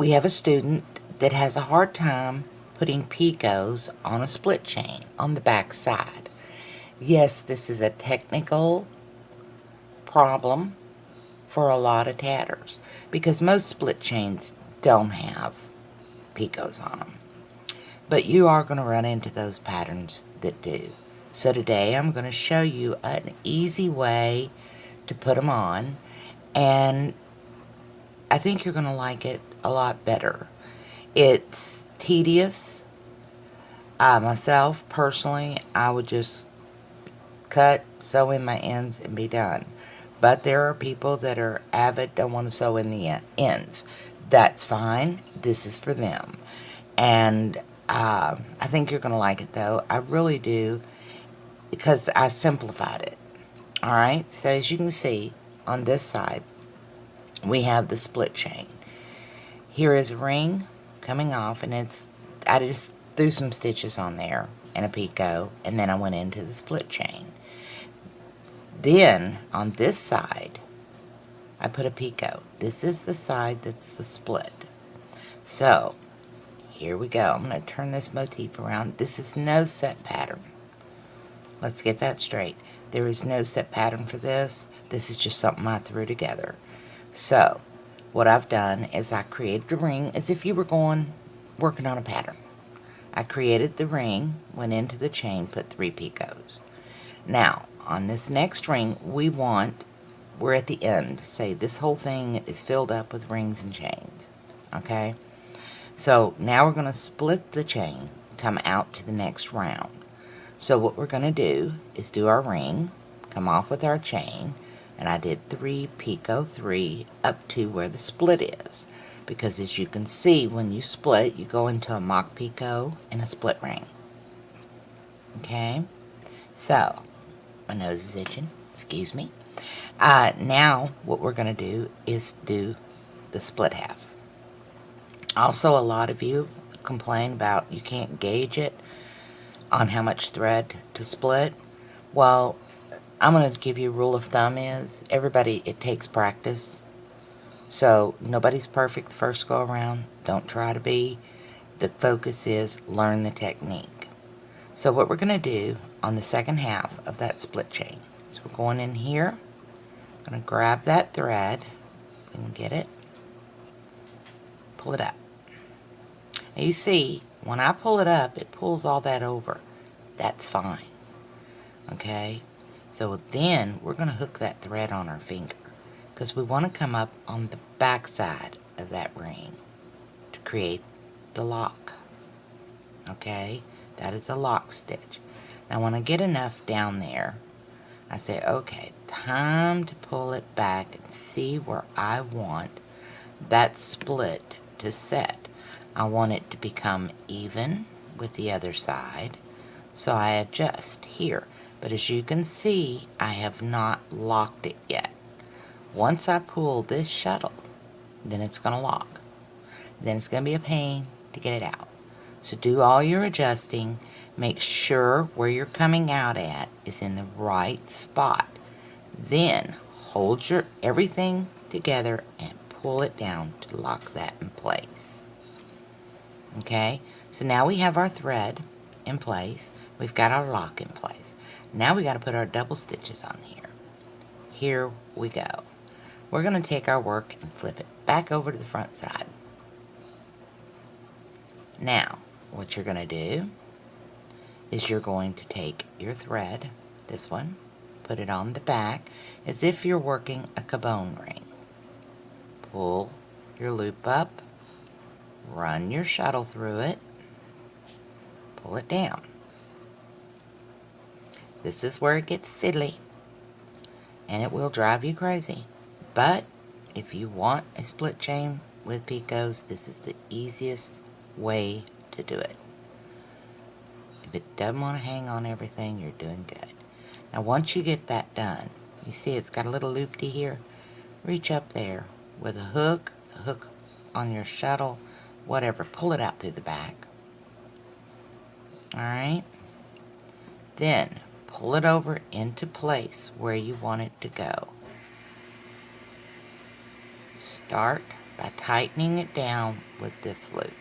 we have a student that has a hard time putting picots on a split chain on the back side. Yes, this is a technical problem for a lot of tatters because most split chains don't have picots on them. But you are going to run into those patterns that do. So today I'm going to show you an easy way to put them on, and I think you're going to like it a lot better. It's tedious. Myself, personally, I would just cut, sew in my ends, and be done. But there are people that are avid, don't want to sew in the ends. That's fine. This is for them. And I think you're going to like it, though. I really do, because I simplified it. Alright, so as you can see, on this side, we have the split chain. Here is a ring coming off, and I just threw some stitches on there and a picot, and then I went into the split chain. Then on this side I put a picot. This is the side that's the split. So here we go. I'm going to turn this motif around. This is no set pattern. Let's get that straight. There is no set pattern for this. This is just something I threw together. So what I've done is I created a ring as if you were working on a pattern. I created the ring, went into the chain, put 3 picots. Now on this next ring we're at the end. Say this whole thing is filled up with rings and chains. Okay? So now we're going to split the chain, come out to the next round. So what we're going to do is do our ring, come off with our chain, and I did 3 picot 3 up to where the split is. Because as you can see, when you split, you go into a mock picot and a split ring. Okay? So my nose is itching, excuse me. Now what we're going to do is do the split half. Also, a lot of you complain about you can't gauge it on how much thread to split. Well, I'm going to give you a rule of thumb is it takes practice. So nobody's perfect the first go around. Don't try to be. The focus is learn the technique. So what we're going to do on the second half of that split chain is we're going in here. I'm going to grab that thread. We can get it. Pull it up. Now you see, when I pull it up, it pulls all that over. That's fine. Okay? So then we're going to hook that thread on our finger because we want to come up on the back side of that ring to create the lock. Okay? That is a lock stitch. Now when I get enough down there, I say, okay, time to pull it back and see where I want that split to set. I want it to become even with the other side, so I adjust here. But as you can see, I have not locked it yet. Once I pull this shuttle, then it's going to lock. Then it's going to be a pain to get it out. So do all your adjusting. Make sure where you're coming out at is in the right spot. Then hold your everything together and pull it down to lock that in place. Okay, so now we have our thread in place. We've got our lock in place. Now we got to put our double stitches on here. Here we go. We're going to take our work and flip it back over to the front side. Now, what you're going to do is you're going to take your thread, this one, put it on the back as if you're working a cabone ring. Pull your loop up, run your shuttle through it, pull it down. This is where it gets fiddly, and it will drive you crazy. But if you want a split chain with picots, this is the easiest way to do it. If it doesn't want to hang on everything, you're doing good. Now once you get that done, you see it's got a little loop-de here. Reach up there with a hook on your shuttle, whatever, pull it out through the back. Alright? Then pull it over into place where you want it to go. Start by tightening it down with this loop.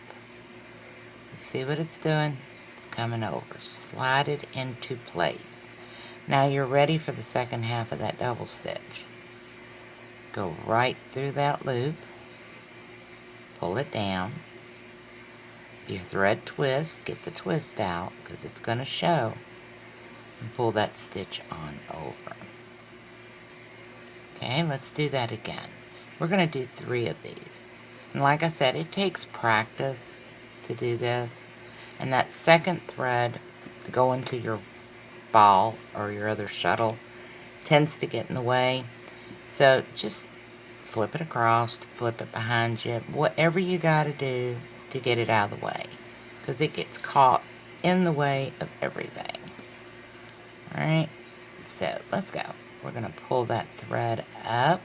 You see what it's doing? It's coming over. Slide it into place. Now you're ready for the second half of that double stitch. Go right through that loop, pull it down. If your thread twists, get the twist out because it's going to show, and pull that stitch on over. Okay, let's do that again. We're going to do 3 of these. And like I said, it takes practice to do this. And that second thread to go into your ball or your other shuttle tends to get in the way. So just flip it across, flip it behind you, whatever you got to do to get it out of the way, because it gets caught in the way of everything. Alright, so let's go. We're going to pull that thread up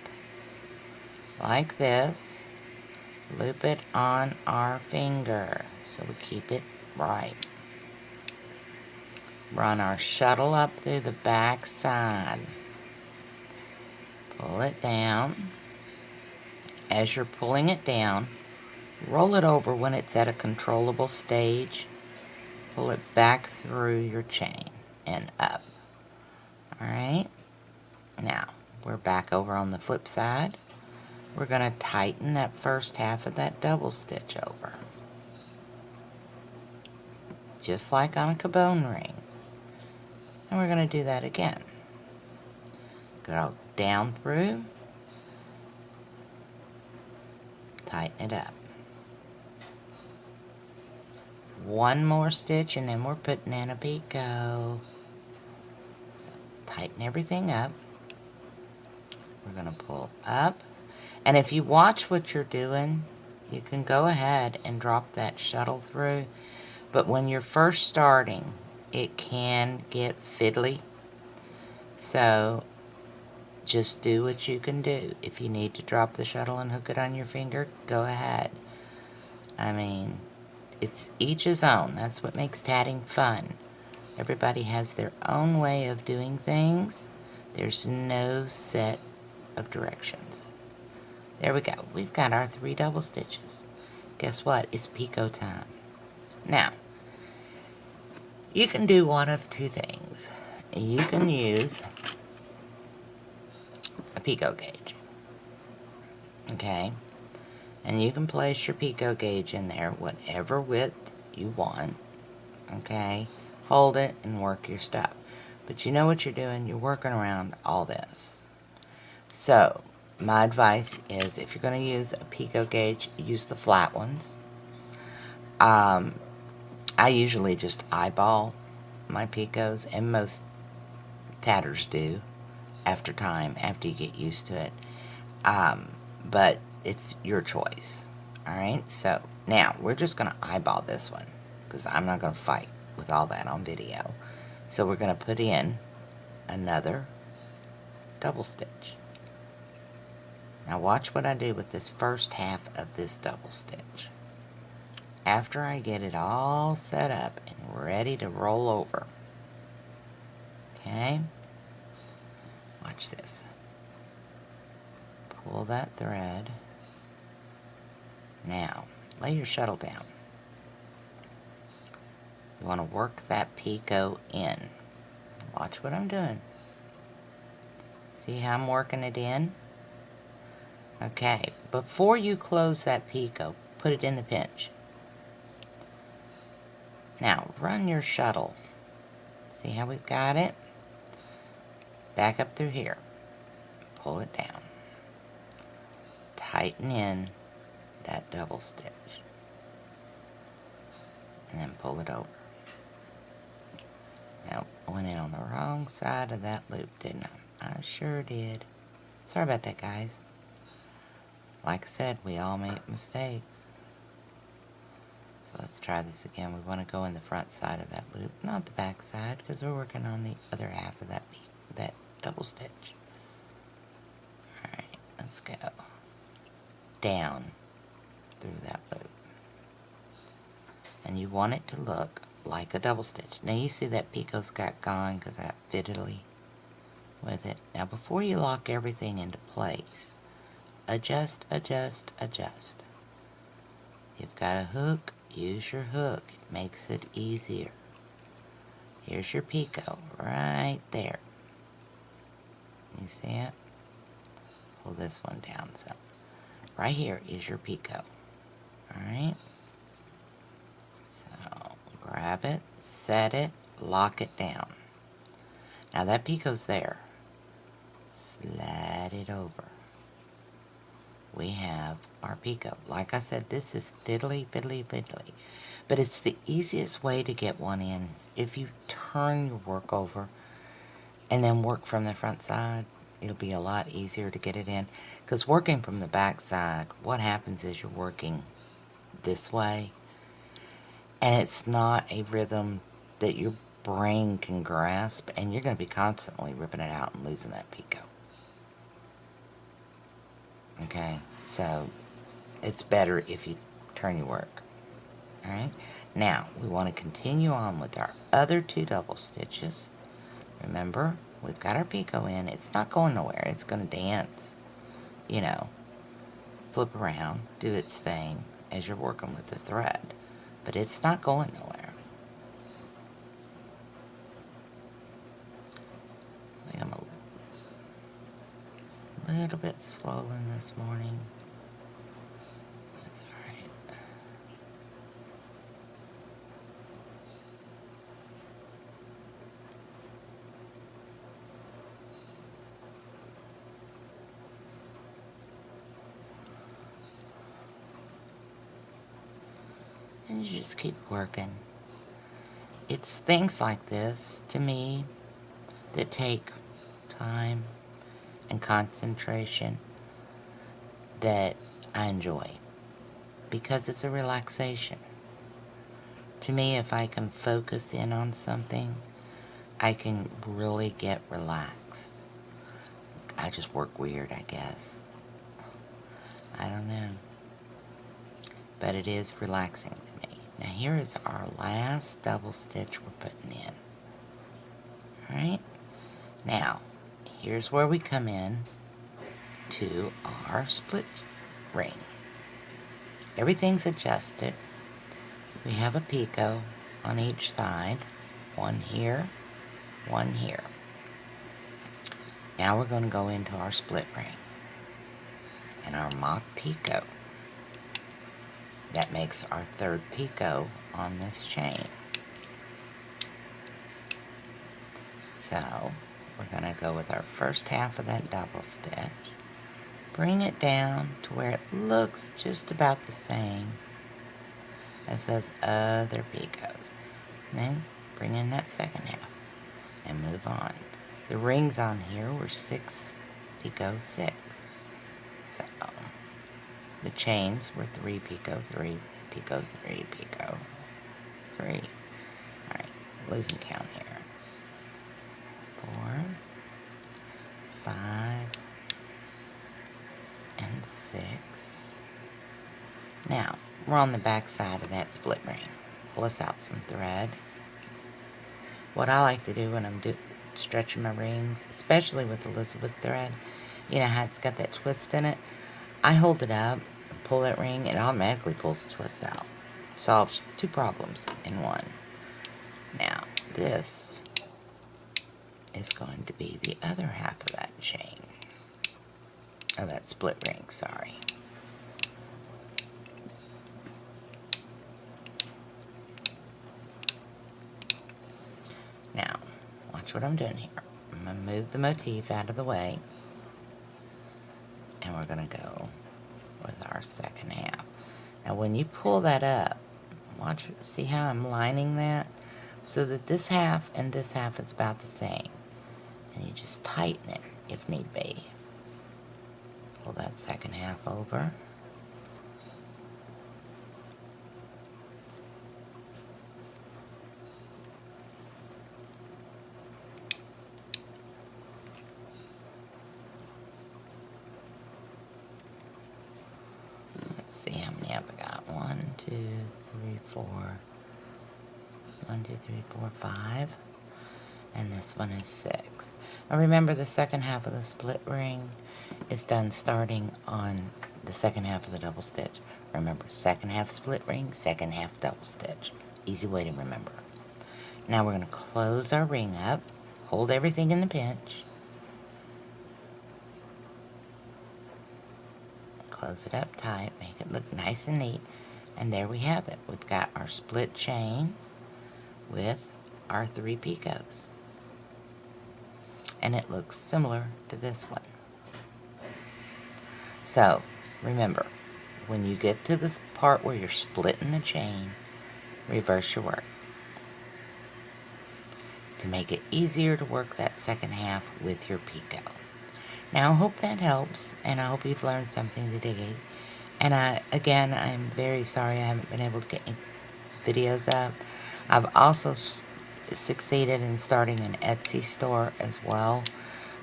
like this, loop it on our finger so we keep it right. Run our shuttle up through the back side. Pull it down. As you're pulling it down, roll it over when it's at a controllable stage. Pull it back through your chain and up. Alright, now we're back over on the flip side. We're going to tighten that first half of that double stitch over. Just like on a cabone ring. And we're going to do that again. Go down through, tighten it up. One more stitch and then we're putting in a picot. So tighten everything up. We're going to pull up. And if you watch what you're doing, you can go ahead and drop that shuttle through. But when you're first starting, it can get fiddly. So just do what you can do. If you need to drop the shuttle and hook it on your finger, go ahead. I mean, it's each his own. That's what makes tatting fun. Everybody has their own way of doing things. There's no set of directions. There we go. We've got our 3 double stitches. Guess what? It's picot time. Now, you can do one of 2 things. You can use a picot gauge. Okay? And you can place your picot gauge in there, whatever width you want. Okay? Hold it and work your stuff. But you know what you're doing? You're working around all this. So, my advice is if you're going to use a picot gauge, use the flat ones. I usually just eyeball my picots, and most tatters do after time, after you get used to it. But it's your choice. Alright, so now we're just going to eyeball this one because I'm not going to fight with all that on video. So we're going to put in another double stitch. Now watch what I do with this first half of this double stitch. After I get it all set up and ready to roll over. Okay? Watch this. Pull that thread. Now, lay your shuttle down. You want to work that picot in. Watch what I'm doing. See how I'm working it in? Okay, before you close that picot, put it in the pinch. Now, run your shuttle. See how we've got it? Back up through here. Pull it down. Tighten in that double stitch. And then pull it over. Now, I went in on the wrong side of that loop, didn't I? I sure did. Sorry about that, guys. Like I said, we all make mistakes. So let's try this again. We want to go in the front side of that loop, not the back side, because we're working on the other half of that double stitch. Alright, let's go down through that loop. And you want it to look like a double stitch. Now you see that picot's got gone because I got fiddly with it. Now before you lock everything into place, adjust, adjust, adjust. You've got a hook, use your hook. It makes it easier. Here's your picot right there. You see it? Pull this one down some. Right here is your picot. Alright? So, grab it, set it, lock it down. Now that picot's there. Slide it over. We have our picot. Like I said, this is fiddly, fiddly, fiddly. But it's the easiest way to get one in is if you turn your work over and then work from the front side. It'll be a lot easier to get it in. Because working from the back side, what happens is you're working this way. And it's not a rhythm that your brain can grasp. And you're going to be constantly ripping it out and losing that picot. Okay, so it's better if you turn your work. Alright, now we want to continue on with our other 2 double stitches. Remember, we've got our picot in. It's not going nowhere. It's going to dance, you know, flip around, do its thing as you're working with the thread. But it's not going nowhere. I think I'm a little bit swollen this morning. That's alright. And you just keep working. It's things like this, to me, that take time and concentration that I enjoy. Because it's a relaxation. To me, if I can focus in on something, I can really get relaxed. I just work weird, I guess. I don't know. But it is relaxing to me. Now here is our last double stitch we're putting in. Alright? Now, here's where we come in to our split ring. Everything's adjusted. We have a picot on each side. One here, one here. Now we're going to go into our split ring. And our mock picot. That makes our 3rd picot on this chain. So, we're going to go with our first half of that double stitch. Bring it down to where it looks just about the same as those other picots. Then, bring in that second half and move on. The rings on here were 6 picot 6. So, the chains were 3 picot 3, picot 3, picot 3. Alright, losing count here. 4, 5, and 6. Now, we're on the back side of that split ring. Pull us out some thread. What I like to do when I'm stretching my rings, especially with Elizabeth thread, you know how it's got that twist in it? I hold it up, pull that ring, it automatically pulls the twist out. Solves 2 problems in one. Now, this is going to be the other half of that chain. Oh, that split ring, sorry. Now, watch what I'm doing here. I'm going to move the motif out of the way. And we're going to go with our second half. Now, when you pull that up, watch, see how I'm lining that? So that this half and this half is about the same. And you just tighten it if need be. Pull that second half over. Let's see how many I've got. 1, 2, 3, 4. 1, 2, 3, 4, 5. And this one is 6. Now remember the second half of the split ring, is done starting on the second half of the double stitch. Remember, second half split ring, second half double stitch. Easy way to remember. Now we're going to close our ring up, hold everything in the pinch, close it up tight, make it look nice and neat, and there we have it. We've got our split chain with our 3 picots. And it looks similar to this one. So, remember, when you get to this part where you're splitting the chain, reverse your work to make it easier to work that second half with your picot. Now, I hope that helps, and I hope you've learned something today. And I'm very sorry I haven't been able to get any videos up. I've also succeeded in starting an Etsy store as well.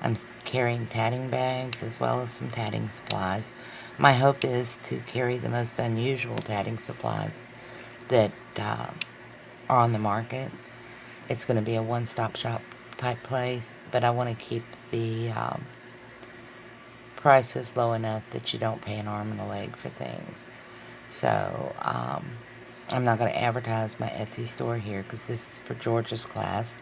I'm carrying tatting bags as well as some tatting supplies. My hope is to carry the most unusual tatting supplies that are on the market. It's going to be a one-stop shop type place, but I want to keep the prices low enough that you don't pay an arm and a leg for things. So I'm not going to advertise my Etsy store here because this is for Georgia's class.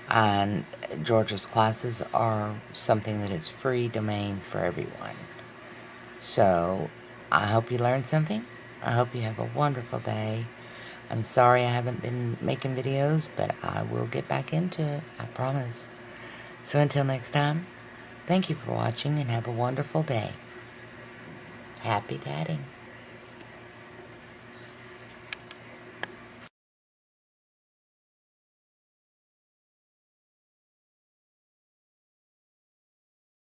And Georgia's classes are something that is free domain for everyone. So I hope you learned something. I hope you have a wonderful day. I'm sorry I haven't been making videos, but I will get back into it. I promise. So until next time, thank you for watching and have a wonderful day. Happy tatting.